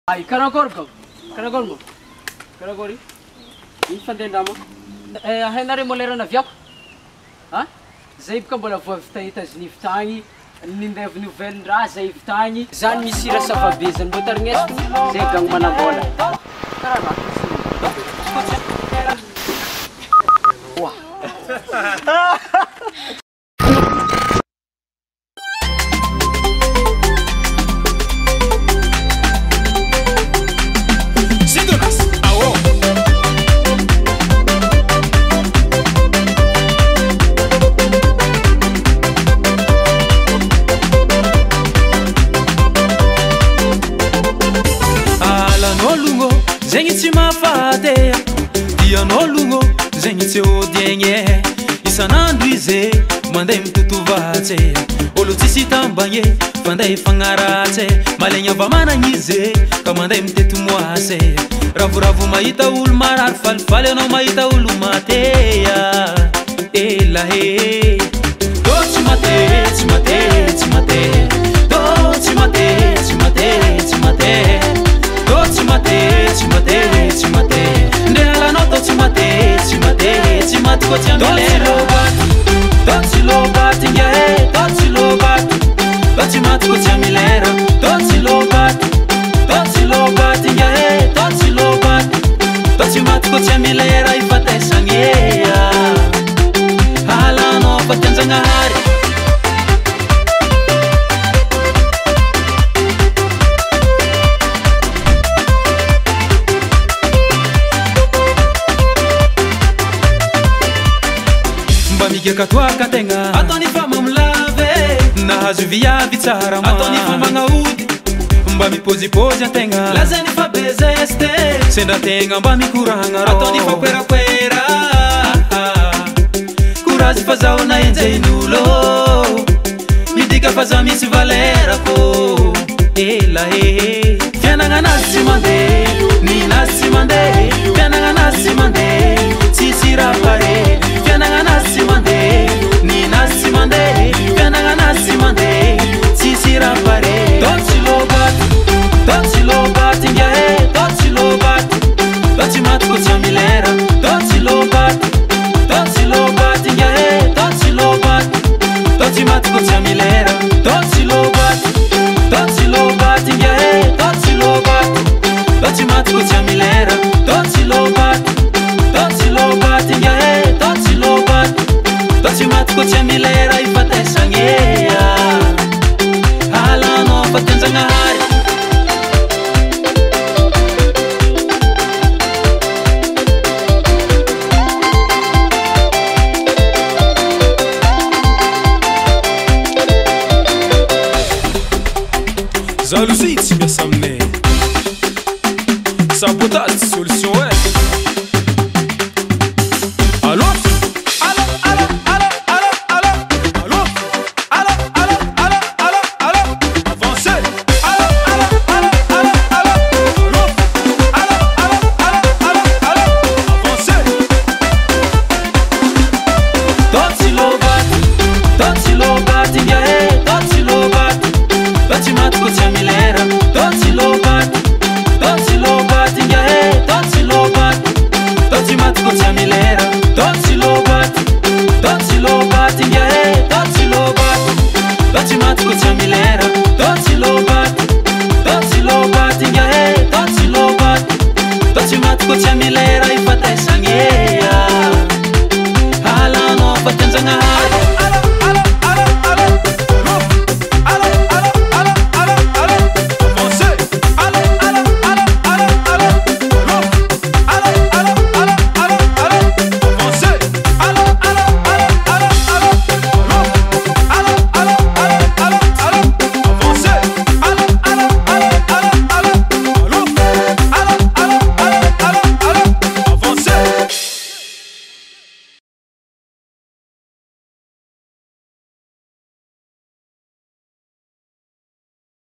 Ay, karakory ka. Karakory mo. Karakory. Iny fandehandraha mo. Hainareo molera naviako. Ha? Zay boka mbola voavita États-Unis tagny. Ninday avy nouvelle-ndraha zay tagny. Zany misy rasa vabe zany mbô tarignesiko. Zay gagny manambola. Karaha Wah. Zegny tsy mahafaty dian'ologno zegny tsy odiagny isan'andro izy mandeha mitotovatsy olo tsisy tambagny fandeha fagnaratsy malegny ava managny izy ka mandeha mitety moasy ravoravo mahita olo marary falifaly anao mahita olo mateya elahe to tsy mate tsy mate tsy mate to tsy mate tsy mate tsy mate to tsy mate tsy mate tsy mate ndehalanao to tsy mate tsy mate tsy mate ko tsy amilera to tsy lobaty ngiahe to tsy lobaty to tsy mate ko tsy amilera to tsy lobaty ngiahe to tsy lobaty to tsy mate ko tsy amilera ifatesagneya halanao fa tianjagnahary katoaka tegna atony fa mamilave nahazo viavy tsara atony fa magnaody mba mipozipozy ategna lazany fa bezeste sendra tegna mba mikoragna atony fa queraquera courage fa zaho na enjain'olo midika fa za misy valerako elahe fianagnanazy tsy mandeha ninazy tsy mandeha fianagnanazy tsy mandeha tsisy raha pare fianagnanazy tsy mandeha ninazy tsy mandeha fianagnanazy tsy mandeha tsisy raha pare to tsy lobaty ngiahe to tsy lobaty to tsy maty ko tsy amilera to tsy lobaty ngiahe to tsy lobaty to tsy maty ko tsy amilera to tsy lobaty ngiahe to tsy lobaty to tsy maty ko tsy amilera to tsy lobaty ngiahe to tsy lobaty to tsy maty ko tsy amilera ifatesagneya halanao fa tianjagnahary jalousie tsy miasa aminay sabotage tsy solution e allo to tsy lobaty ngiahe to tsy lobaty to tsy maty ko tsy